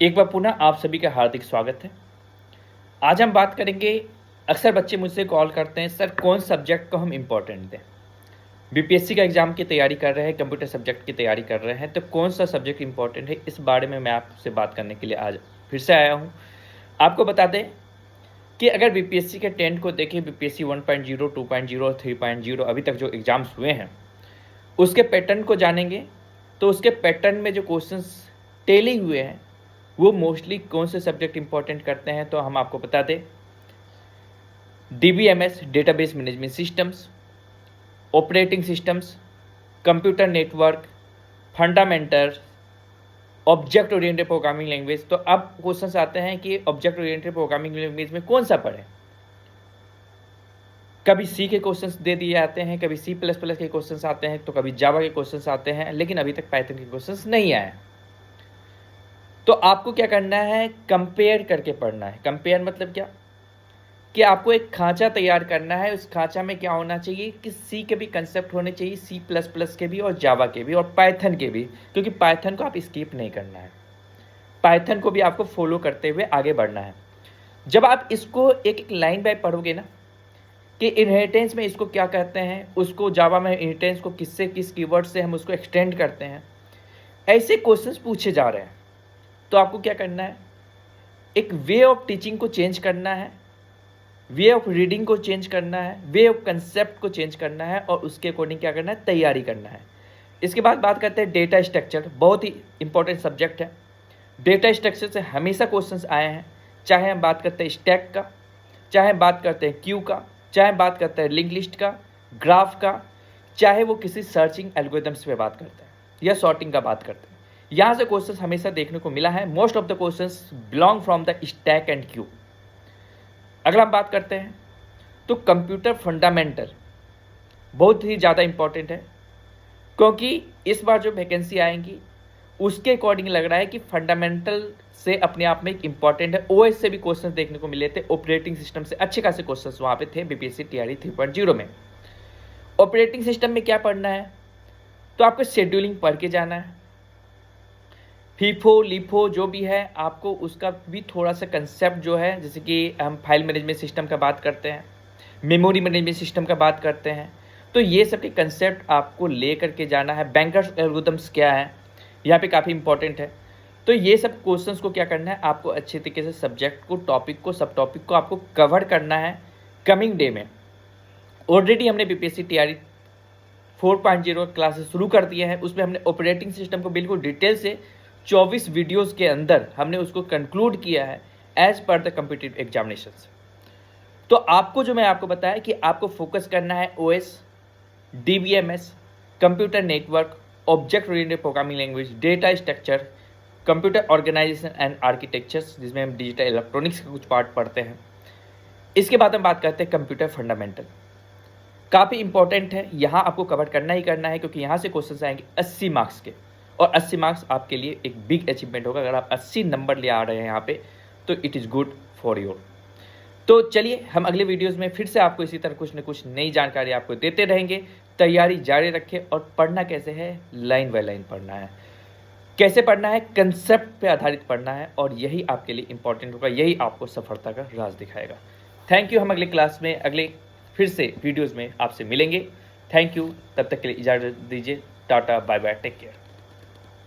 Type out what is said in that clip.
एक बार पुनः आप सभी का हार्दिक स्वागत है। आज हम बात करेंगे, अक्सर बच्चे मुझसे कॉल करते हैं, सर कौन सब्जेक्ट को हम इम्पोर्टेंट दें। बीपीएससी का एग्ज़ाम की तैयारी कर रहे हैं, कंप्यूटर सब्जेक्ट की तैयारी कर रहे हैं, तो कौन सा सब्जेक्ट इम्पोर्टेंट है, इस बारे में मैं आपसे बात करने के लिए आज फिर से आया हूँ। आपको बता दें कि अगर बीपीएससी के ट्रेंड को देखें, बीपीएससी 1.0, 2.0 और 3.0 अभी तक जो एग्ज़ाम्स हुए हैं उसके पैटर्न को जानेंगे तो उसके पैटर्न में जो क्वेश्चंस टेली हुए हैं वो मोस्टली कौन से सब्जेक्ट इंपॉर्टेंट करते हैं। तो हम आपको बता दें, DBMS database management systems, operating systems, computer network, fundamental, object oriented programming language. तो अब क्वेश्चंस आते हैं कि ऑब्जेक्ट ओरिएंटेड प्रोग्रामिंग लैंग्वेज में कौन सा पढ़ें। कभी सी के क्वेश्चंस दे दिए जाते हैं, कभी C++ के क्वेश्चंस आते हैं, तो कभी जावा के क्वेश्चंस आते हैं, लेकिन अभी तक पाइथन के क्वेश्चंस नहीं आए। तो आपको क्या करना है, कंपेयर करके पढ़ना है। कंपेयर मतलब क्या कि आपको एक खांचा तैयार करना है। उस खांचा में क्या होना चाहिए कि सी के भी कंसेप्ट होने चाहिए, C++ के भी और जावा के भी और पाइथन के भी, क्योंकि पाइथन को आप स्किप नहीं करना है, पाइथन को भी आपको फॉलो करते हुए आगे बढ़ना है। जब आप इसको एक एक लाइन बाय पढ़ोगे ना कि इनहेरिटेंस में इसको क्या कहते हैं, उसको जावा में इनहेरिटेंस को किससे किस कीवर्ड से हम उसको एक्सटेंड करते हैं, ऐसे क्वेश्चंस पूछे जा रहे हैं। तो आपको क्या करना है, एक वे ऑफ टीचिंग को चेंज करना है, वे ऑफ रीडिंग को चेंज करना है, वे ऑफ कंसेप्ट को चेंज करना है और उसके अकॉर्डिंग क्या करना है, तैयारी करना है। इसके बाद बात करते हैं डेटा स्ट्रक्चर, बहुत ही इंपॉर्टेंट सब्जेक्ट है। डेटा स्ट्रक्चर से हमेशा क्वेश्चंस आए हैं, चाहे हम बात करते हैं स्टैक का, चाहे बात करते हैं क्यू का, चाहे बात करते हैं लिंक लिस्ट का, ग्राफ का, चाहे वो किसी सर्चिंग एल्गोरिथम्स पे बात करते हैं या सॉर्टिंग का बात करते हैं। यहाँ से क्वेश्चंस हमेशा देखने को मिला है। Most of the questions belong from the stack and Q. अगर हम बात करते हैं तो कंप्यूटर फंडामेंटल बहुत ही ज़्यादा इंपॉर्टेंट है, क्योंकि इस बार जो वैकेंसी आएंगी उसके अकॉर्डिंग लग रहा है कि फंडामेंटल से अपने आप में एक इंपॉर्टेंट है। ओएस से भी क्वेश्चंस देखने को मिले थे, ऑपरेटिंग सिस्टम से अच्छे खासे क्वेश्चंस वहाँ पे थे बीपीएससी टीआरई 3.0 में। ऑपरेटिंग सिस्टम में क्या पढ़ना है, तो आपको शेड्यूलिंग पढ़ के जाना है, फीफो लीफो जो भी है आपको उसका भी थोड़ा सा कंसेप्ट जो है, जैसे कि हम फाइल मैनेजमेंट सिस्टम का बात करते हैं, मेमोरी मैनेजमेंट सिस्टम का बात करते हैं, तो ये सब के कंसेप्ट आपको ले करके जाना है। बैंकर्स एल्गोरिथम्स क्या है, यहाँ पे काफ़ी इंपॉर्टेंट है। तो ये सब क्वेश्चंस को क्या करना है, आपको अच्छे तरीके से सब्जेक्ट को, टॉपिक को, सब टॉपिक को आपको कवर करना है कमिंग डे में। ऑलरेडी हमने बीपीएससी टीआरई 4.0 क्लासेस शुरू कर दिए हैं, उसमें हमने ऑपरेटिंग सिस्टम को बिल्कुल डिटेल से 24 वीडियोस के अंदर हमने उसको कंक्लूड किया है as per the competitive examinations. तो आपको जो मैं आपको बताया कि आपको फोकस करना है OS, DBMS, computer network, object oriented programming language, data structure, computer organization and architectures, जिसमें हम डिजिटल इलेक्ट्रॉनिक्स का कुछ पार्ट पढ़ते हैं। इसके बाद हम बात करते हैं कंप्यूटर फंडामेंटल, काफ़ी इंपॉर्टेंट है, यहाँ आपको कवर करना ही करना है, क्योंकि यहाँ से क्वेश्चन आएंगे 80 मार्क्स के, और 80 मार्क्स आपके लिए एक बिग अचीवमेंट होगा। अगर आप 80 नंबर ले आ रहे हैं यहाँ पे तो it is good for your. तो चलिए हम अगले वीडियोस में फिर से आपको इसी तरह कुछ न कुछ नई जानकारी आपको देते रहेंगे। तैयारी जारी रखें, और पढ़ना कैसे है, लाइन बाय लाइन पढ़ना है। कैसे पढ़ना है, कंसेप्ट पे आधारित पढ़ना है, और यही आपके लिए इंपॉर्टेंट होगा, यही आपको सफलता का राज दिखाएगा। Thank you. हम अगले क्लास में, अगले फिर से वीडियोज़ में आपसे मिलेंगे। थैंक यू, तब तक के लिए इजाज़त दीजिए। Tata, bye bye, take care.